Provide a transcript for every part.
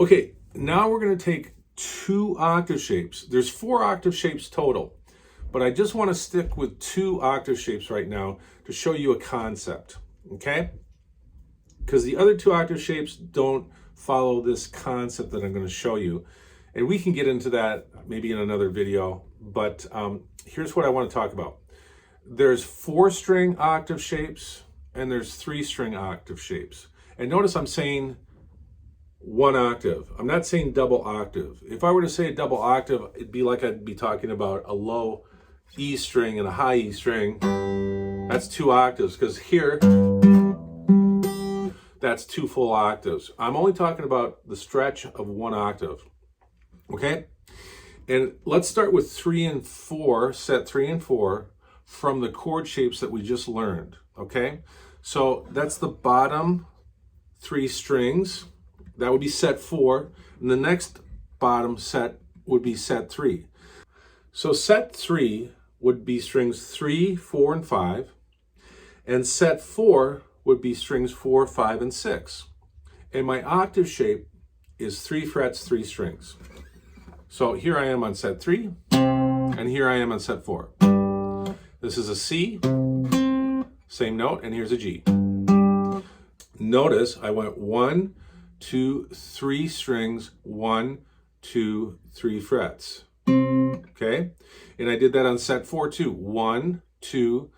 Okay, now we're going to take two octave shapes. There's 4 octave shapes total, but I just want to stick with 2 octave shapes right now to show you a concept, okay? Because the other 2 octave shapes don't follow this concept that I'm going to show you. And we can get into that maybe in another video, but here's what I want to talk about. There's 4-string octave shapes and there's 3-string octave shapes. And notice I'm saying 1 octave. I'm not saying double octave. If I were to say a double octave, it'd be like I'd be talking about a low E string and a high E string. That's 2 octaves, because here, that's 2 full octaves. I'm only talking about the stretch of 1 octave. Okay? And let's start with 3 and 4, set 3 and 4, from the chord shapes that we just learned. Okay? So that's the bottom 3 strings. That would be set 4. And the next bottom set would be set 3. So set 3 would be strings 3, 4, and 5. And set 4 would be strings 4, 5, and 6. And my octave shape is 3 frets, 3 strings. So here I am on set 3, and here I am on set 4. This is a C, same note, and here's a G. Notice I went 1, 2, 3 strings, 1, 2, 3 frets. Okay? And I did that on set 4 too. 1, 2,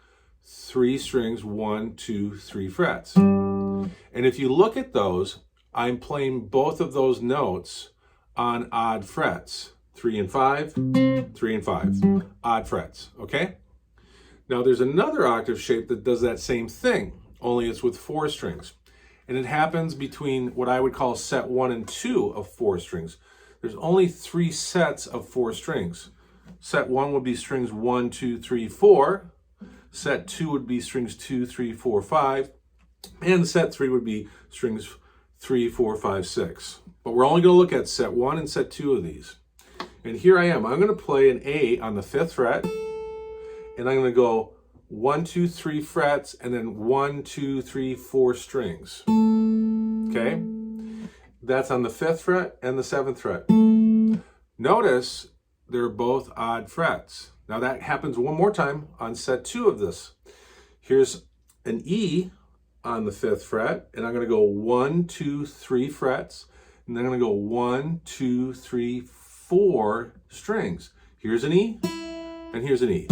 3 strings, 1, 2, 3 frets. And if you look at those, I'm playing both of those notes on odd frets. 3 and 5, 3 and 5. Odd frets, okay? Now there's another octave shape that does that same thing, only it's with 4 strings. And it happens between what I would call set 1 and 2 of 4 strings. There's only 3 sets of 4 strings. Set 1 would be strings 1, 2, 3, 4. Set 2 would be strings 2, 3, 4, 5. And set 3 would be strings 3, 4, 5, 6. But we're only going to look at set 1 and set 2 of these. And here I am. I'm going to play an A on the 5th fret. And I'm going to go 1, 2, 3 frets, and then 1, 2, 3, 4 strings. Okay? That's on the 5th fret and the 7th fret. Notice they're both odd frets. Now that happens one more time on set 2 of this. Here's an E on the 5th fret, and I'm going to go 1, 2, 3 frets, and then I'm going to go 1, 2, 3, 4 strings. Here's an E, and here's an E.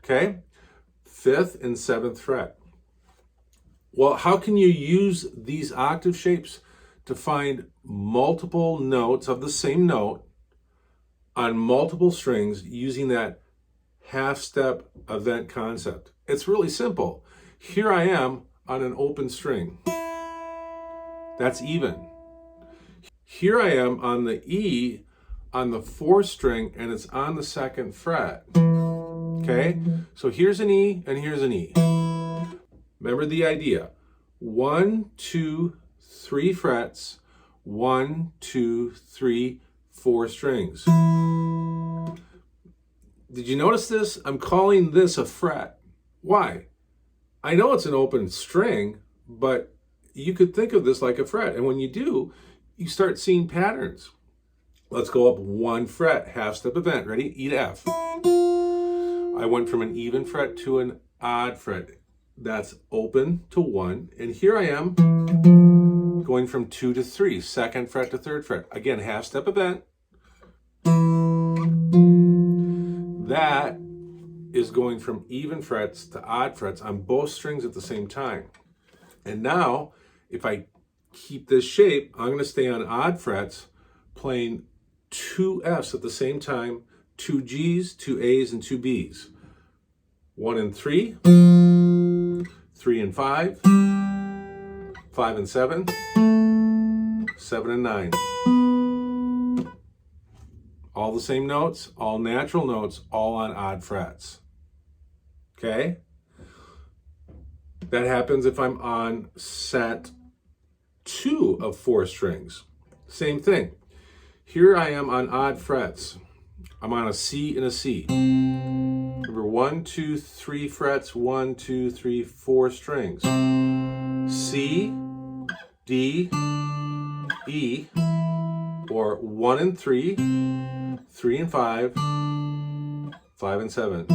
Okay? 5th and 7th fret. Well, how can you use these octave shapes to find multiple notes of the same note on multiple strings using that half-step event concept? It's really simple. Here I am on an open string. That's even. Here I am on the E on the 4th string, and it's on the 2nd fret. Okay? So here's an E and here's an E. Remember the idea. 1, 2, 3 frets, 1, 2, 3, 4 strings. Did you notice this? I'm calling this a fret. Why? I know it's an open string, but you could think of this like a fret. And when you do, you start seeing patterns. Let's go up 1 fret, half-step event. Ready? E to F. I went from an even fret to an odd fret. That's open to 1. And here I am going from 2 to 3, 2nd fret to 3rd fret. Again, half-step event. That is going from even frets to odd frets on both strings at the same time. And now, if I keep this shape, I'm going to stay on odd frets, playing 2 Fs at the same time, 2 Gs, 2 As, and 2 Bs. 1 and 3, 3 and 5, 5 and 7, 7 and 9. All the same notes, all natural notes, all on odd frets. Okay? That happens if I'm on set 2 of 4 strings. Same thing. Here I am on odd frets. I'm on a C and a C. Remember, 1, 2, 3 frets, 1, 2, 3, 4 strings. C, D, E, or 1 and 3, 3 and 5, 5 and 7,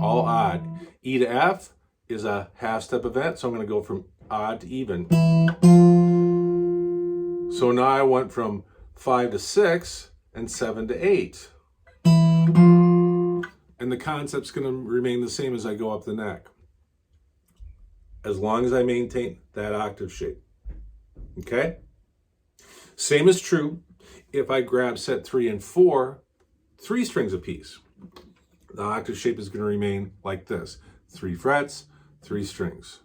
all odd. E to F is a half-step event, so I'm going to go from odd to even. So now I went from 5 to 6 and 7 to 8. And the concept's going to remain the same as I go up the neck, as long as I maintain that octave shape. Okay? Same is true if I grab set 3 and 4, 3 strings apiece. The octave shape is going to remain like this. 3 frets, 3 strings.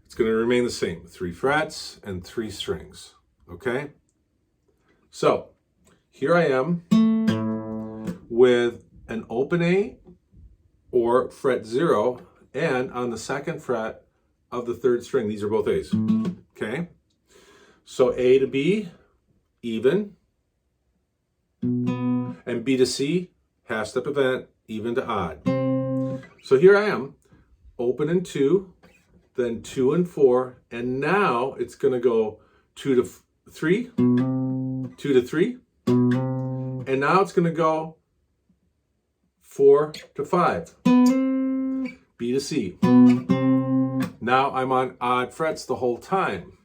It's going to remain the same. 3 frets and 3 strings. Okay? So, here I am with an open A or fret 0, and on the 2nd fret of the 3rd string. These are both A's. Okay? So A to B, even. And B to C, half-step event, even to odd. So here I am, open and 2, then 2 and 4, and now it's going to go 2 to 3, 2 to 3, and now it's going to go 4 to 5, B to C. Now I'm on odd frets the whole time.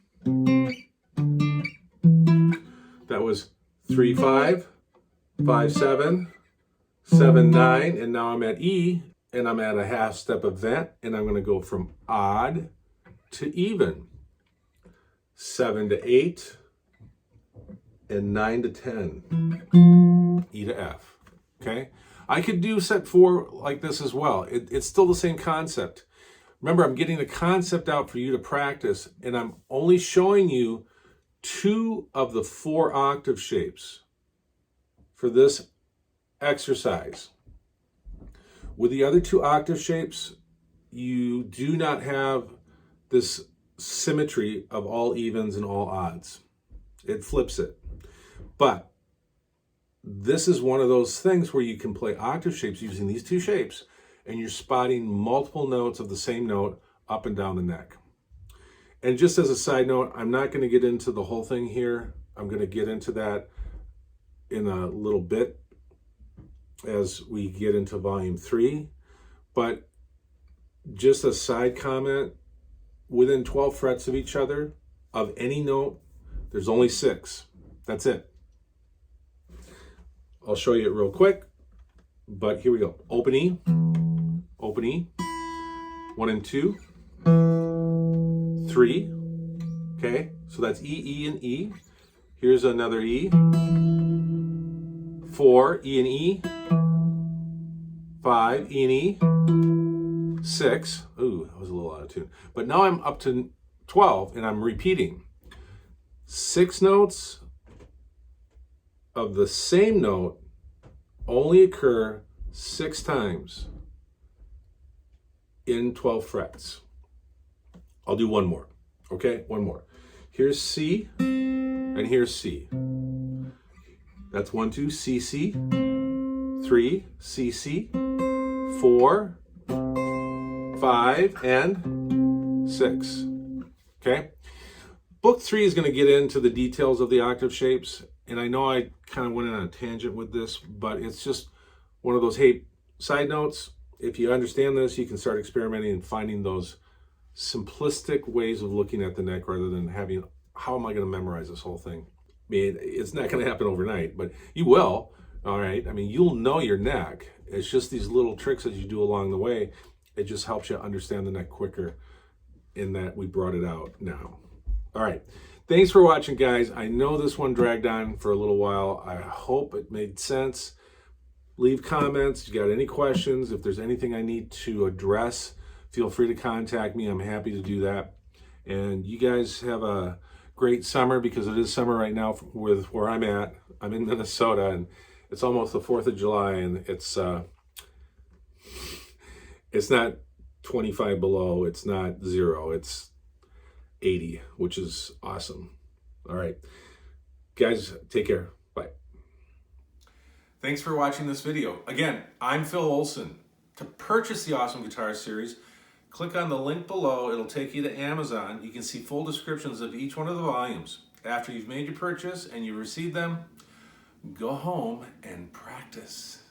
That was 3, 5, 5, 7, 7, 9, and now I'm at E, and I'm at a half-step event, and I'm going to go from odd to even. 7 to 8, and 9 to 10, E to F. Okay? I could do set 4 like this as well. It's still the same concept. Remember, I'm getting the concept out for you to practice, and I'm only showing you 2 of the 4 octave shapes for this exercise. With the other 2 octave shapes, you do not have this symmetry of all evens and all odds. It flips it. But this is one of those things where you can play octave shapes using these 2 shapes, and you're spotting multiple notes of the same note up and down the neck. And just as a side note, I'm not going to get into the whole thing here. I'm going to get into that in a little bit as we get into volume 3. But just a side comment, within 12 frets of each other, of any note, there's only 6. That's it. I'll show you it real quick, but here we go. Open E, 1 and 2, 3, okay? So that's E, E, and E. Here's another E, 4, E and E, 5, E and E, 6, ooh, that was a little out of tune. But now I'm up to 12, and I'm repeating. 6 notes of the same note only occur 6 times in 12 frets. I'll do one more, okay? One more. Here's C, and here's C. That's 1, 2, C, C, 3, C, C, 4, 5, and 6, okay? Book 3 is going to get into the details of the octave shapes, and I know I kind of went on a tangent with this, but it's just one of those, hey, side notes. If you understand this, you can start experimenting and finding those simplistic ways of looking at the neck rather than having, how am I going to memorize this whole thing? I mean, it's not going to happen overnight, but you will, all right? I mean, you'll know your neck. It's just these little tricks that you do along the way. It just helps you understand the neck quicker in that we brought it out now. All right. Thanks for watching, guys. I know this one dragged on for a little while. I hope it made sense. Leave comments. If you got any questions, if there's anything I need to address, feel free to contact me. I'm happy to do that. And you guys have a great summer, because it is summer right now with where I'm at. I'm in Minnesota, and it's almost the 4th of July, and it's not 25 below. It's not 0. It's 80, which is awesome. All right, guys, take care. Bye. Thanks for watching this video. Again, I'm Phil Olson. To purchase the Awesome Guitar Series, click on the link below. It'll take you to Amazon. You can see full descriptions of each one of the volumes. after you've made your purchase and you receive them, go home and practice.